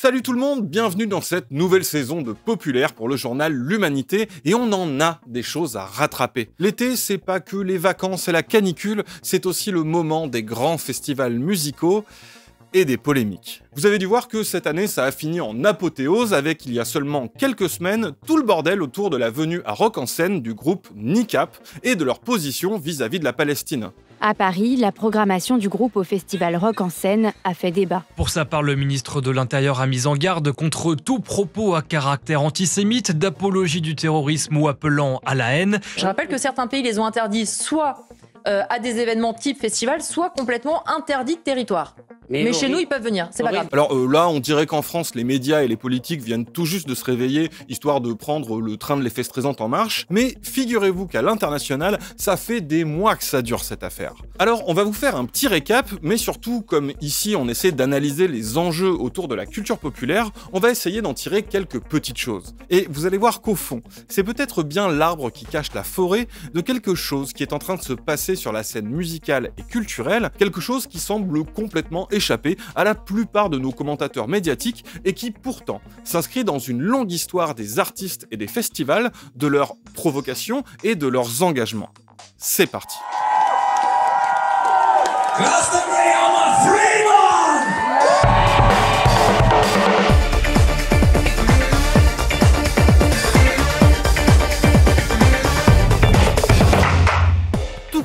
Salut tout le monde, bienvenue dans cette nouvelle saison de Populaire pour le journal L'Humanité, et on en a des choses à rattraper. L'été, c'est pas que les vacances et la canicule, c'est aussi le moment des grands festivals musicaux et des polémiques. Vous avez dû voir que cette année, ça a fini en apothéose avec, il y a seulement quelques semaines, tout le bordel autour de la venue à Rock en Seine du groupe NICAP et de leur position vis-à-vis de la Palestine. À Paris, la programmation du groupe au festival Rock en Seine a fait débat. Pour sa part, le ministre de l'Intérieur a mis en garde contre tout propos à caractère antisémite, d'apologie du terrorisme ou appelant à la haine. Je rappelle que certains pays les ont interdits soit à des événements type festival, soit complètement interdits de territoire. Mais chez nous, ils peuvent venir, c'est pas grave. Alors là, on dirait qu'en France, les médias et les politiques viennent tout juste de se réveiller, histoire de prendre le train de l'effet stressant en marche, mais figurez-vous qu'à l'international, ça fait des mois que ça dure cette affaire. Alors, on va vous faire un petit récap, mais surtout, comme ici on essaie d'analyser les enjeux autour de la culture populaire, on va essayer d'en tirer quelques petites choses. Et vous allez voir qu'au fond, c'est peut-être bien l'arbre qui cache la forêt de quelque chose qui est en train de se passer sur la scène musicale et culturelle, quelque chose qui semble complètement échapper à la plupart de nos commentateurs médiatiques et qui pourtant s'inscrit dans une longue histoire des artistes et des festivals, de leurs provocations et de leurs engagements. C'est parti.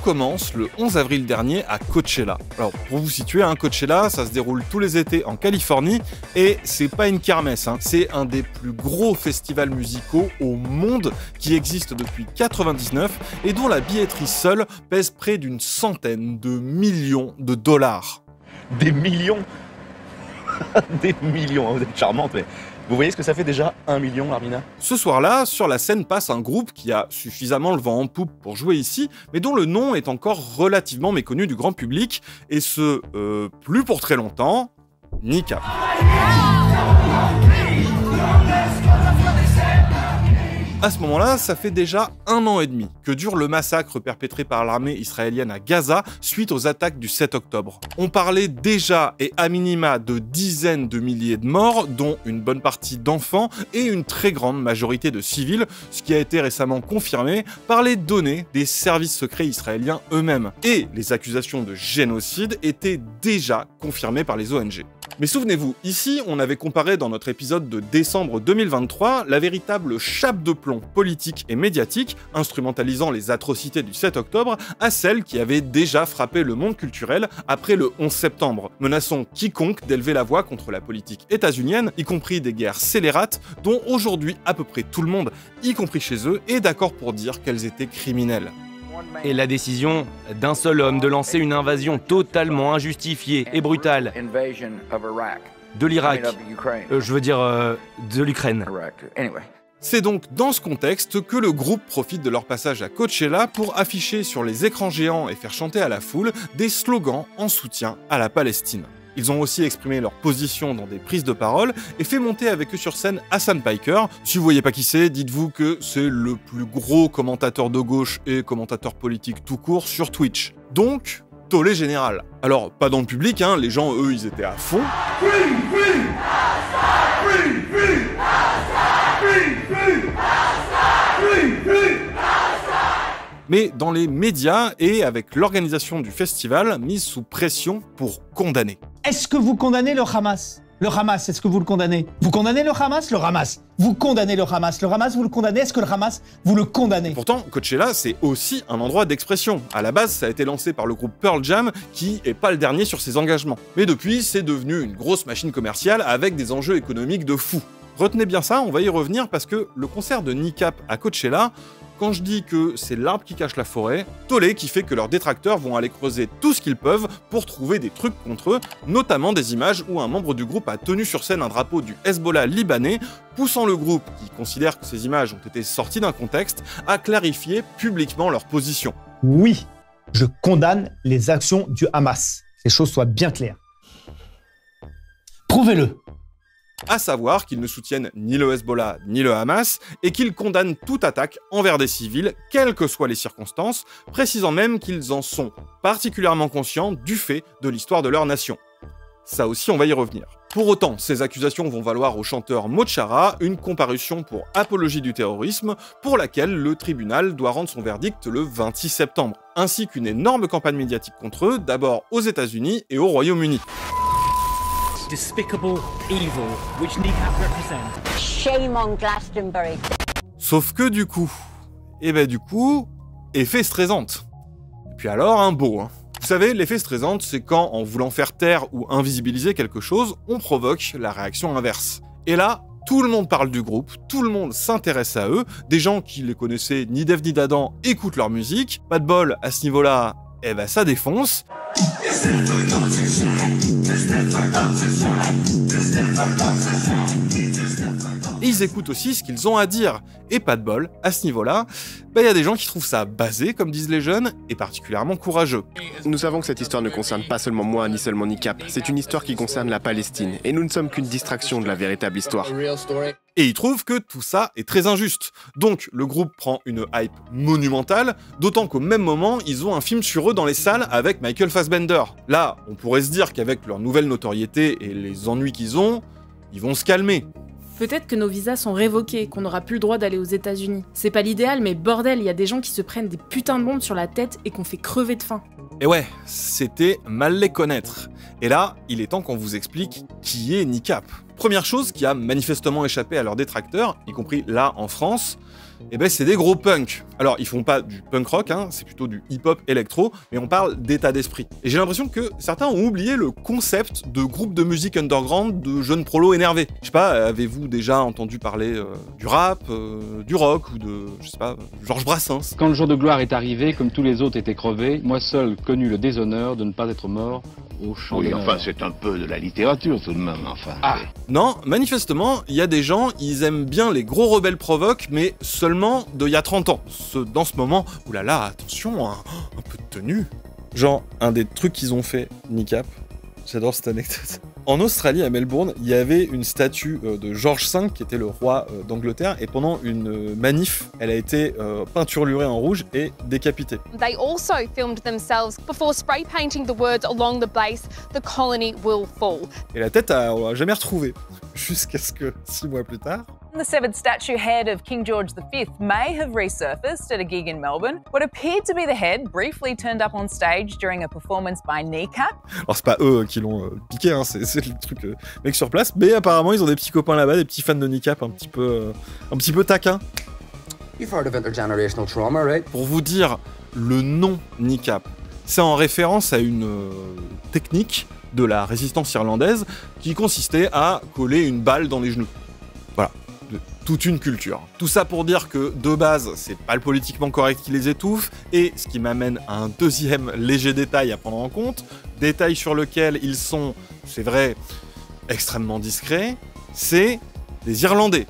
Commence le 11 avril dernier à Coachella. Alors pour vous situer, Coachella, ça se déroule tous les étés en Californie et c'est pas une kermesse, c'est un des plus gros festivals musicaux au monde qui existe depuis 99 et dont la billetterie seule pèse près d'une centaine de millions de dollars. Des millions. Des millions, vous êtes charmante, mais vous voyez ce que ça fait déjà 1 million, Armina? Ce soir-là, sur la scène passe un groupe qui a suffisamment le vent en poupe pour jouer ici, mais dont le nom est encore relativement méconnu du grand public, et ce, plus pour très longtemps, NICAP. À ce moment-là, ça fait déjà 1 an et demi que dure le massacre perpétré par l'armée israélienne à Gaza suite aux attaques du 7 octobre. On parlait déjà et à minima de dizaines de milliers de morts, dont une bonne partie d'enfants et une très grande majorité de civils, ce qui a été récemment confirmé par les données des services secrets israéliens eux-mêmes. Et les accusations de génocide étaient déjà confirmées par les ONG. Mais souvenez-vous, ici, on avait comparé dans notre épisode de décembre 2023 la véritable chape de plomb politique et médiatique, instrumentalisant les atrocités du 7 octobre, à celle qui avait déjà frappé le monde culturel après le 11 septembre, menaçant quiconque d'élever la voix contre la politique états-unienne, y compris des guerres scélérates, dont aujourd'hui à peu près tout le monde, y compris chez eux, est d'accord pour dire qu'elles étaient criminelles. Et la décision d'un seul homme de lancer une invasion totalement injustifiée et brutale de l'Irak, de l'Ukraine. C'est donc dans ce contexte que le groupe profite de leur passage à Coachella pour afficher sur les écrans géants et faire chanter à la foule des slogans en soutien à la Palestine. Ils ont aussi exprimé leur position dans des prises de parole et fait monter avec eux sur scène Hassan Piker. Si vous voyez pas qui c'est, dites-vous que c'est le plus gros commentateur de gauche et commentateur politique tout court sur Twitch. Donc, tollé général. Alors, pas dans le public, les gens, eux, ils étaient à fond. Mais dans les médias et avec l'organisation du festival mise sous pression pour condamner. Est-ce que vous condamnez le Hamas? Le Hamas, est-ce que vous le condamnez? Vous condamnez le Hamas? Le Hamas. Vous condamnez le Hamas? Le Hamas, vous le condamnez? Est-ce que le Hamas, vous le condamnez? Pourtant, Coachella, c'est aussi un endroit d'expression. À la base, ça a été lancé par le groupe Pearl Jam, qui est pas le dernier sur ses engagements. Mais depuis, c'est devenu une grosse machine commerciale avec des enjeux économiques de fou. Retenez bien ça, on va y revenir parce que le concert de NICAP à Coachella, quand je dis que c'est l'arbre qui cache la forêt, tollé qui fait que leurs détracteurs vont aller creuser tout ce qu'ils peuvent pour trouver des trucs contre eux, notamment des images où un membre du groupe a tenu sur scène un drapeau du Hezbollah libanais, poussant le groupe, qui considère que ces images ont été sorties d'un contexte, à clarifier publiquement leur position. Oui, je condamne les actions du Hamas. Que les choses soient bien claires. Prouvez-le. À savoir qu'ils ne soutiennent ni le Hezbollah ni le Hamas et qu'ils condamnent toute attaque envers des civils, quelles que soient les circonstances, précisant même qu'ils en sont particulièrement conscients du fait de l'histoire de leur nation. Ça aussi, on va y revenir. Pour autant, ces accusations vont valoir au chanteur Mochara une comparution pour apologie du terrorisme, pour laquelle le tribunal doit rendre son verdict le 26 septembre, ainsi qu'une énorme campagne médiatique contre eux, d'abord aux États-Unis et au Royaume-Uni. Despicable evil, which NICAP represent. Shame on Glastonbury. Sauf que du coup, effet Streisand. Et puis alors, un beau, hein. Vous savez, l'effet Streisand, c'est quand, en voulant faire taire ou invisibiliser quelque chose, on provoque la réaction inverse. Et là, tout le monde parle du groupe, tout le monde s'intéresse à eux, des gens qui les connaissaient ni d'Ève ni d'Adam écoutent leur musique, pas de bol, à ce niveau-là, ça défonce. Et ils écoutent aussi ce qu'ils ont à dire. Et pas de bol, à ce niveau-là, y a des gens qui trouvent ça basé, comme disent les jeunes, et particulièrement courageux. Nous savons que cette histoire ne concerne pas seulement moi, ni seulement NICAP. C'est une histoire qui concerne la Palestine, et nous ne sommes qu'une distraction de la véritable histoire. Et ils trouvent que tout ça est très injuste. Donc le groupe prend une hype monumentale, d'autant qu'au même moment, ils ont un film sur eux dans les salles avec Michael Fassbender. Là, on pourrait se dire qu'avec leur nouvelle notoriété et les ennuis qu'ils ont, ils vont se calmer. Peut-être que nos visas sont révoqués, qu'on n'aura plus le droit d'aller aux États-Unis. C'est pas l'idéal, mais bordel, il y a des gens qui se prennent des putains de bombes sur la tête et qu'on fait crever de faim. Et ouais, c'était mal les connaître. Et là, il est temps qu'on vous explique qui est NICAP. Première chose qui a manifestement échappé à leurs détracteurs, y compris là en France, c'est des gros punks. Alors, ils font pas du punk rock, hein, c'est plutôt du hip-hop électro, mais on parle d'état d'esprit. Et j'ai l'impression que certains ont oublié le concept de groupe de musique underground de jeunes prolos énervés. Je sais pas, avez-vous déjà entendu parler du rap, du rock, ou de, je sais pas, Georges Brassens? Quand le jour de gloire est arrivé, comme tous les autres étaient crevés, moi seul connu le déshonneur de ne pas être mort au champ d'honneur. Enfin, c'est un peu de la littérature tout de même, enfin. Ah. Non, manifestement, il y a des gens, ils aiment bien les gros rebelles provoques, mais seulement d'il y a 30 ans. Dans ce moment, oulala, attention, un peu de tenue. Genre, un des trucs qu'ils ont fait, NICAP, j'adore cette anecdote. En Australie, à Melbourne, il y avait une statue de George V, qui était le roi d'Angleterre, et pendant une manif, elle a été peinturlurée en rouge et décapitée. They also filmed themselves before spray painting the words along the base, "The colony will fall." Et la tête, on l'a jamais retrouvée. Jusqu'à ce que, 6 mois plus tard... The severed statue head of King George V may have resurfaced at a gig in Melbourne. What appeared to be the head briefly turned up on stage during a performance by NICAP. Alors c'est pas eux qui l'ont piqué, hein, c'est le truc mec sur place, mais apparemment ils ont des petits copains là-bas, des petits fans de NICAP un petit peu taquins. You've heard of intergenerational trauma, right? Pour vous dire, le nom NICAP, c'est en référence à une technique de la résistance irlandaise qui consistait à coller une balle dans les genoux. Voilà. Toute une culture. Tout ça pour dire que, de base, c'est pas le politiquement correct qui les étouffe, et ce qui m'amène à un deuxième léger détail à prendre en compte, détail sur lequel ils sont, c'est vrai, extrêmement discrets, c'est des Irlandais.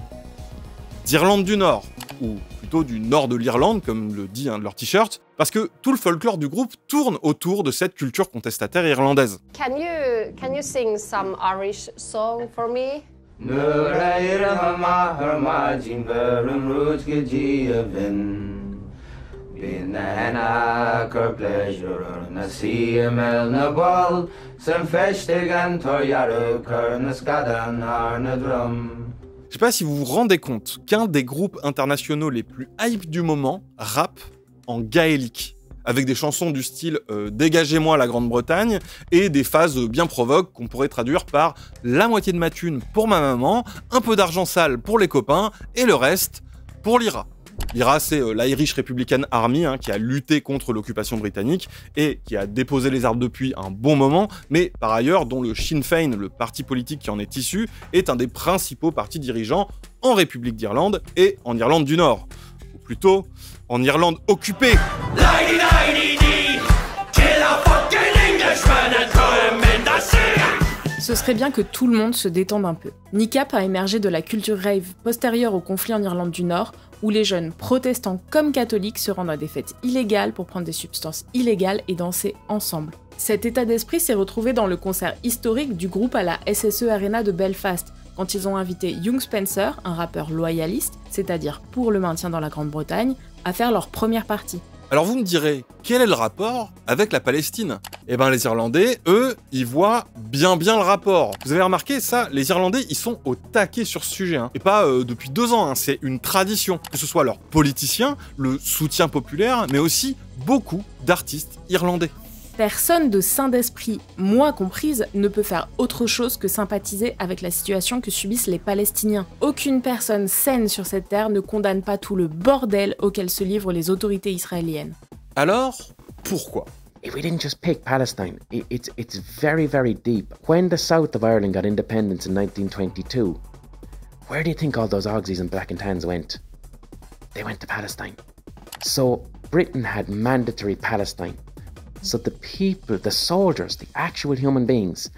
D'Irlande du Nord, ou plutôt du nord de l'Irlande, comme le dit un de leurs t-shirts, parce que tout le folklore du groupe tourne autour de cette culture contestataire irlandaise. Can you sing some Irish song for me? Je sais pas si vous vous rendez compte qu'un des groupes internationaux les plus hype du moment rappe en gaélique, avec des chansons du style « Dégagez-moi la Grande-Bretagne » et des phases bien provoques qu'on pourrait traduire par « La moitié de ma thune pour ma maman, un peu d'argent sale pour les copains et le reste pour l'IRA ». L'IRA, c'est l'Irish Republican Army, hein, qui a lutté contre l'occupation britannique et qui a déposé les armes depuis un bon moment, mais par ailleurs dont le Sinn Féin, le parti politique qui en est issu, est un des principaux partis dirigeants en République d'Irlande et en Irlande du Nord. Ou plutôt, en Irlande occupée. Ce serait bien que tout le monde se détende un peu. NICAP a émergé de la culture rave postérieure au conflit en Irlande du Nord, où les jeunes protestants comme catholiques se rendent à des fêtes illégales pour prendre des substances illégales et danser ensemble. Cet état d'esprit s'est retrouvé dans le concert historique du groupe à la SSE Arena de Belfast, quand ils ont invité Young Spencer, un rappeur loyaliste, c'est-à-dire pour le maintien dans la Grande-Bretagne, à faire leur première partie. Alors vous me direz, quel est le rapport avec la Palestine? Eh ben les Irlandais, eux, ils voient bien le rapport. Vous avez remarqué ça, les Irlandais, ils sont au taquet sur ce sujet, hein. Et pas depuis 2 ans, hein. C'est une tradition. Que ce soit leurs politiciens, le soutien populaire, mais aussi beaucoup d'artistes irlandais. Personne de sain d'esprit, moi comprise, ne peut faire autre chose que sympathiser avec la situation que subissent les Palestiniens. Aucune personne saine sur cette terre ne condamne pas tout le bordel auquel se livrent les autorités israéliennes. Alors, pourquoi? We didn't just pick Palestine. It's very, very deep. When the south of Ireland got independence in 1922, where do you think all those Aussies and Black and Tans went? They went to Palestine. So Britain had mandatory Palestine. So the people, the soldiers, the actual human beings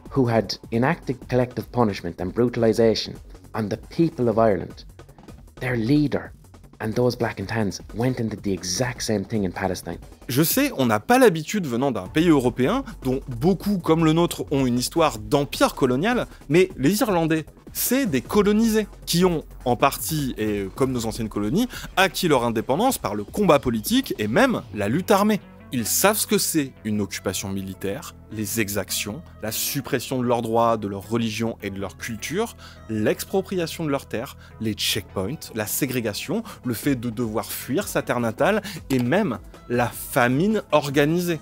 who had enacted collective punishment and brutalization on the people of Ireland, their leader and those Black and Tans went and did the exact same thing in Palestine. Je sais, on n'a pas l'habitude venant d'un pays européen, dont beaucoup comme le nôtre ont une histoire d'empire colonial, mais les Irlandais, c'est des colonisés, qui ont, en partie, et comme nos anciennes colonies, acquis leur indépendance par le combat politique et même la lutte armée. Ils savent ce que c'est une occupation militaire, les exactions, la suppression de leurs droits, de leur religion et de leur culture, l'expropriation de leurs terres, les checkpoints, la ségrégation, le fait de devoir fuir sa terre natale et même la famine organisée.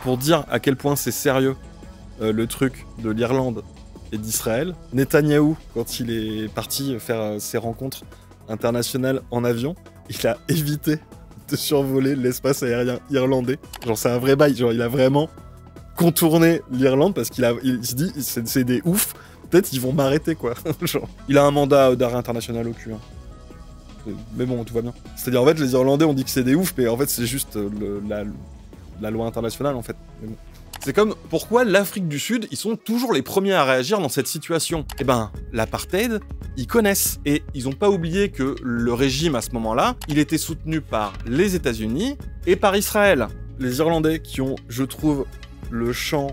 Pour dire à quel point c'est sérieux le truc de l'Irlande et d'Israël, Netanyahou, quand il est parti faire ses rencontres internationales en avion, il a évité de survoler l'espace aérien irlandais. Genre c'est un vrai bail, genre il a vraiment contourné l'Irlande parce qu'il se dit c'est des oufs, peut-être ils vont m'arrêter quoi. Genre, il a un mandat d'arrêt international au cul. Hein. Mais bon, tout va bien. C'est-à-dire en fait les Irlandais ont dit que c'est des oufs, mais en fait c'est juste la loi internationale en fait. Bon. C'est comme pourquoi l'Afrique du Sud, ils sont toujours les premiers à réagir dans cette situation. Eh ben, l'apartheid, ils connaissent. Et ils n'ont pas oublié que le régime à ce moment-là, il était soutenu par les États-Unis et par Israël. Les Irlandais qui ont, je trouve, le chant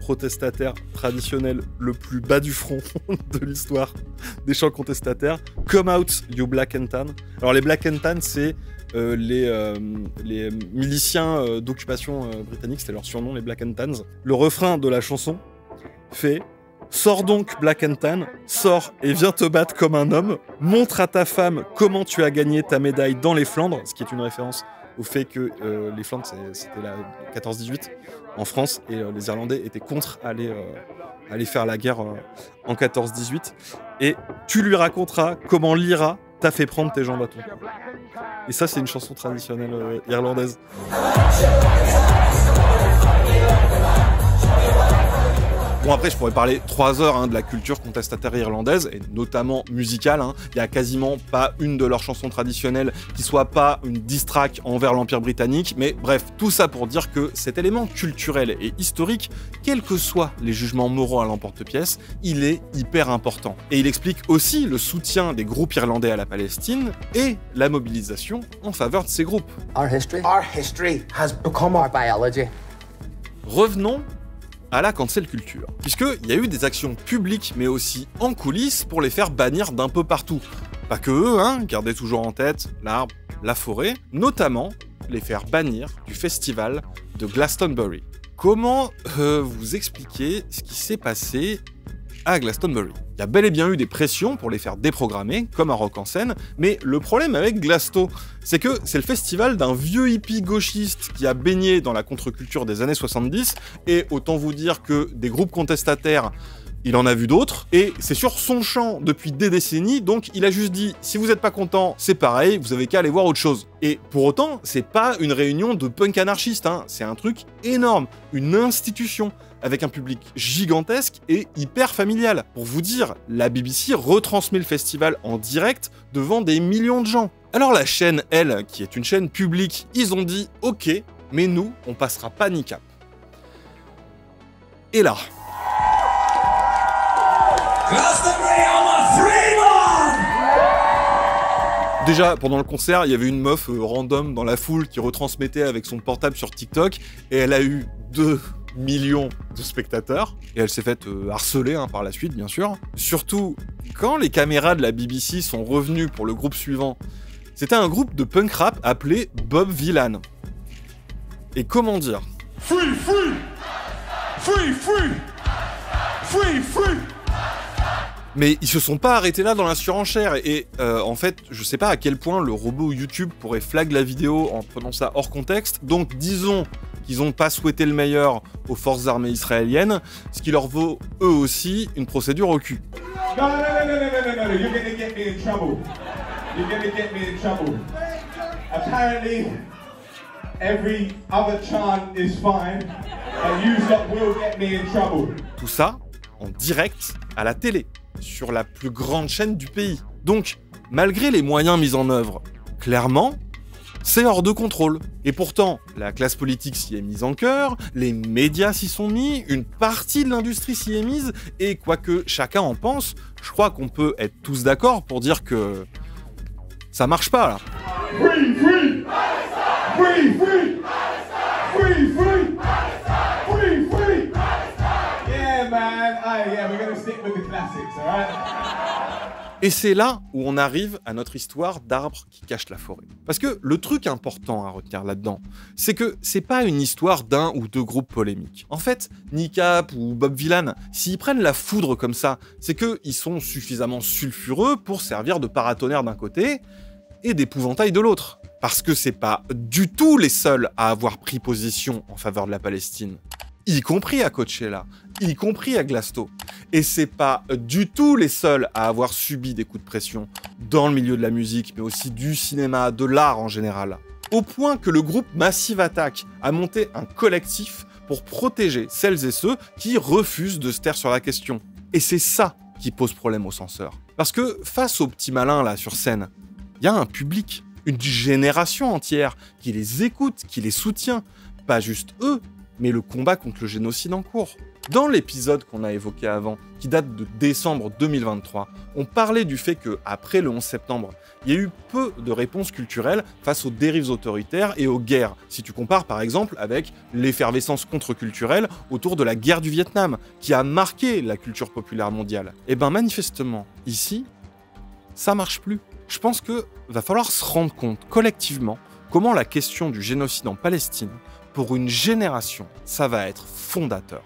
protestataire traditionnel le plus bas du front de l'histoire des chants contestataires. Come out, you black and tan. Alors les black and tan, c'est les miliciens d'occupation britannique, c'était leur surnom, les Black and Tans. Le refrain de la chanson fait « Sors donc Black and Tan, sors et viens te battre comme un homme, montre à ta femme comment tu as gagné ta médaille dans les Flandres », ce qui est une référence au fait que les Flandres, c'était la 14-18 en France, et les Irlandais étaient contre aller faire la guerre en 14-18. Et tu lui raconteras comment l'IRA t'a fait prendre tes jambes à ton. Et ça, c'est une chanson traditionnelle irlandaise. Bon, après, je pourrais parler 3 heures de la culture contestataire irlandaise, et notamment musicale. Il n'y a quasiment pas une de leurs chansons traditionnelles qui soit pas une diss track envers l'Empire britannique. Mais bref, tout ça pour dire que cet élément culturel et historique, quels que soient les jugements moraux à l'emporte-pièce, il est hyper important. Et il explique aussi le soutien des groupes irlandais à la Palestine et la mobilisation en faveur de ces groupes. Our history has become our biology. Revenons à la cancel culture, puisqu'il y a eu des actions publiques mais aussi en coulisses pour les faire bannir d'un peu partout. Pas que eux, gardez toujours en tête l'arbre, la forêt, notamment les faire bannir du festival de Glastonbury. Comment vous expliquer ce qui s'est passé à Glastonbury? Il y a bel et bien eu des pressions pour les faire déprogrammer, comme à Rock en Seine, mais le problème avec Glasto, c'est que c'est le festival d'un vieux hippie gauchiste qui a baigné dans la contre-culture des années 70, et autant vous dire que des groupes contestataires, il en a vu d'autres, et c'est sur son champ depuis des décennies, donc il a juste dit, si vous n'êtes pas content, c'est pareil, vous avez qu'à aller voir autre chose. Et pour autant, c'est pas une réunion de punk anarchistes, c'est un truc énorme, une institution, avec un public gigantesque et hyper familial. Pour vous dire, la BBC retransmet le festival en direct devant des millions de gens. Alors la chaîne, elle, qui est une chaîne publique, ils ont dit « Ok, mais nous, on passera pas NICAP ». Et là... Déjà, pendant le concert, il y avait une meuf random dans la foule qui retransmettait avec son portable sur TikTok, et elle a eu 2 millions de spectateurs, et elle s'est faite harceler par la suite, bien sûr. Surtout, quand les caméras de la BBC sont revenues pour le groupe suivant, c'était un groupe de punk rap appelé Bob Vylan. Et comment dire ? Free, free! Free, free! Free, free! Mais ils se sont pas arrêtés là dans la surenchère, et en fait, je sais pas à quel point le robot YouTube pourrait flag la vidéo en prenant ça hors contexte, donc disons qu'ils ont pas souhaité le meilleur aux forces armées israéliennes, ce qui leur vaut eux aussi une procédure au cul. No, you're gonna get me in trouble. You're gonna get me in trouble. Apparently, every other chant is fine, and you will get me in trouble. Tout ça en direct à la télé, sur la plus grande chaîne du pays. Donc, malgré les moyens mis en œuvre, clairement, c'est hors de contrôle. Et pourtant, la classe politique s'y est mise en cœur, les médias s'y sont mis, une partie de l'industrie s'y est mise, et quoi que chacun en pense, je crois qu'on peut être tous d'accord pour dire que ça marche pas là. Free, free! Free, free! Free, free! Free, free! Yeah, man. Yeah, we're gonna stick with the classics, alright? Et c'est là où on arrive à notre histoire d'arbre qui cache la forêt. Parce que le truc important à retenir là-dedans, c'est que c'est pas une histoire d'un ou deux groupes polémiques. En fait, NICAP ou Bob Vylan, s'ils prennent la foudre comme ça, c'est qu'ils sont suffisamment sulfureux pour servir de paratonnerre d'un côté et d'épouvantail de l'autre. Parce que c'est pas du tout les seuls à avoir pris position en faveur de la Palestine. Y compris à Coachella, y compris à Glasgow. Et c'est pas du tout les seuls à avoir subi des coups de pression dans le milieu de la musique, mais aussi du cinéma, de l'art en général. Au point que le groupe Massive Attack a monté un collectif pour protéger celles et ceux qui refusent de se taire sur la question. Et c'est ça qui pose problème aux censeurs. Parce que face aux petits malins là sur scène, il y a un public, une génération entière qui les écoute, qui les soutient. Pas juste eux, mais le combat contre le génocide en cours. Dans l'épisode qu'on a évoqué avant, qui date de décembre 2023, on parlait du fait qu'après le 11 septembre, il y a eu peu de réponses culturelles face aux dérives autoritaires et aux guerres, si tu compares par exemple avec l'effervescence contre-culturelle autour de la guerre du Vietnam, qui a marqué la culture populaire mondiale. Et ben manifestement, ici, ça marche plus. Je pense que va falloir se rendre compte collectivement comment la question du génocide en Palestine, pour une génération, ça va être fondateur,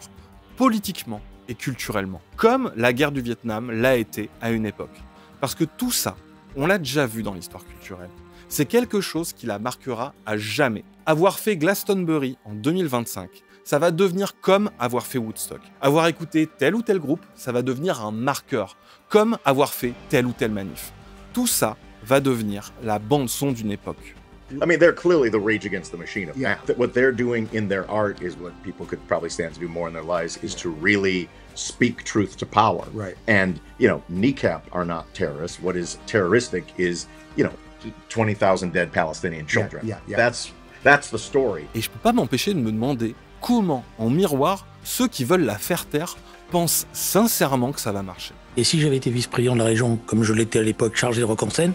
politiquement et culturellement, comme la guerre du Vietnam l'a été à une époque. Parce que tout ça, on l'a déjà vu dans l'histoire culturelle. C'est quelque chose qui la marquera à jamais. Avoir fait Glastonbury en 2025, ça va devenir comme avoir fait Woodstock. Avoir écouté tel ou tel groupe, ça va devenir un marqueur, comme avoir fait tel ou tel manif. Tout ça va devenir la bande-son d'une époque. I mean, they're clearly the Rage Against the Machine. Yeah. What they're doing in their art is what people could probably stand to do more in their lives, is to really speak truth to power. Right. And, you know, NICAP are not terrorists. What is terroristic is, you know, 20,000 dead Palestinian children. That's the story. Et je peux pas m'empêcher de me demander comment, en miroir, ceux qui veulent la faire taire pensent sincèrement que ça va marcher. Et si j'avais été vice-président de la région, comme je l'étais à l'époque, chargé de Rock en Seine,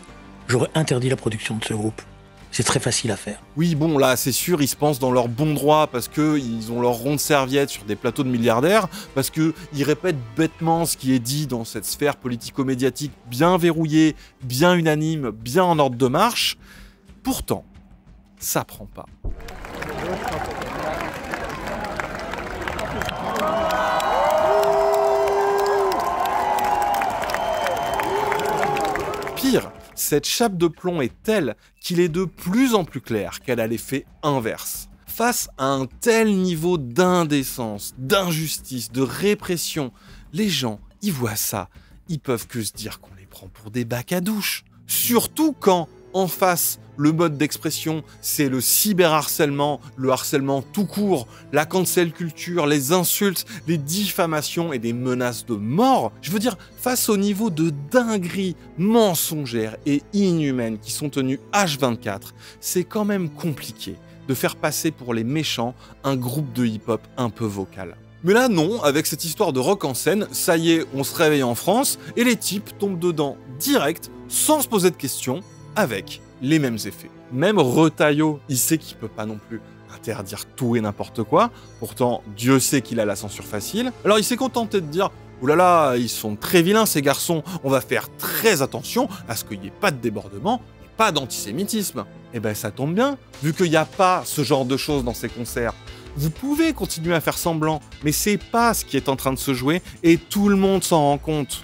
j'aurais interdit la production de ce groupe. C'est très facile à faire. Oui, bon, là, c'est sûr, ils se pensent dans leur bon droit parce qu'ils ont leur rond de serviette sur des plateaux de milliardaires, parce qu'ils répètent bêtement ce qui est dit dans cette sphère politico-médiatique bien verrouillée, bien unanime, bien en ordre de marche. Pourtant, ça prend pas. Pire, cette chape de plomb est telle qu'il est de plus en plus clair qu'elle a l'effet inverse. Face à un tel niveau d'indécence, d'injustice, de répression, les gens, ils voient ça, ils peuvent que se dire qu'on les prend pour des bacs à douche. Surtout quand, en face, le mode d'expression, c'est le cyberharcèlement, le harcèlement tout court, la cancel culture, les insultes, les diffamations et des menaces de mort. Je veux dire, face au niveau de dinguerie mensongère et inhumaine qui sont tenues H24, c'est quand même compliqué de faire passer pour les méchants un groupe de hip-hop un peu vocal. Mais là non, avec cette histoire de Rock en Seine, ça y est, on se réveille en France et les types tombent dedans direct, sans se poser de questions, avec les mêmes effets. Même Retailleau, il sait qu'il peut pas non plus interdire tout et n'importe quoi. Pourtant, Dieu sait qu'il a la censure facile. Alors il s'est contenté de dire « Oulala, ils sont très vilains ces garçons, on va faire très attention à ce qu'il n'y ait pas de débordement et pas d'antisémitisme. » Eh ben ça tombe bien, vu qu'il n'y a pas ce genre de choses dans ces concerts. Vous pouvez continuer à faire semblant, mais c'est pas ce qui est en train de se jouer et tout le monde s'en rend compte.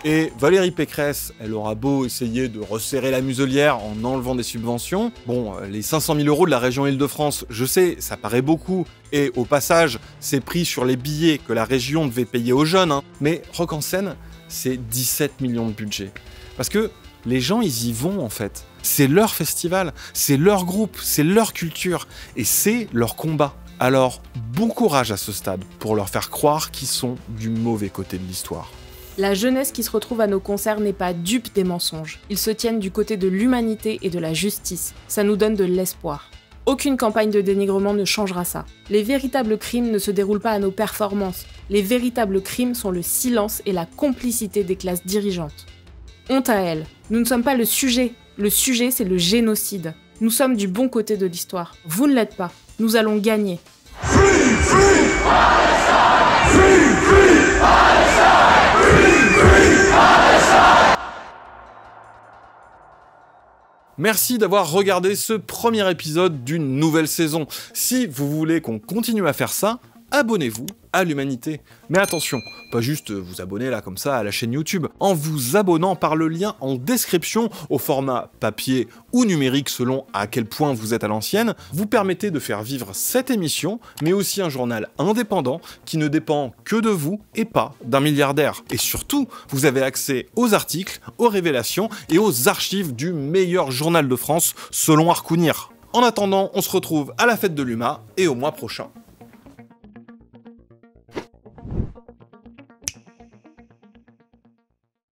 Et Valérie Pécresse, elle aura beau essayer de resserrer la muselière en enlevant des subventions. Bon, les 500 000 € de la région Île-de-France, je sais, ça paraît beaucoup. Et au passage, c'est pris sur les billets que la région devait payer aux jeunes. Hein. Mais Rock en scène, c'est 17 millions de budget. Parce que les gens, ils y vont en fait. C'est leur festival, c'est leur groupe, c'est leur culture. Et c'est leur combat. Alors, bon courage à ce stade pour leur faire croire qu'ils sont du mauvais côté de l'histoire. La jeunesse qui se retrouve à nos concerts n'est pas dupe des mensonges. Ils se tiennent du côté de l'humanité et de la justice. Ça nous donne de l'espoir. Aucune campagne de dénigrement ne changera ça. Les véritables crimes ne se déroulent pas à nos performances. Les véritables crimes sont le silence et la complicité des classes dirigeantes. Honte à elles. Nous ne sommes pas le sujet. Le sujet, c'est le génocide. Nous sommes du bon côté de l'histoire. Vous ne l'êtes pas. Nous allons gagner. Free, free, Palestine! Free, free, Palestine! Merci d'avoir regardé ce premier épisode d'une nouvelle saison. Si vous voulez qu'on continue à faire ça, abonnez-vous à l'Humanité. Mais attention, pas juste vous abonner là comme ça à la chaîne YouTube, en vous abonnant par le lien en description au format papier ou numérique selon à quel point vous êtes à l'ancienne, vous permettez de faire vivre cette émission, mais aussi un journal indépendant qui ne dépend que de vous et pas d'un milliardaire. Et surtout, vous avez accès aux articles, aux révélations et aux archives du meilleur journal de France selon Harkounir. En attendant, on se retrouve à la fête de l'UMA et au mois prochain.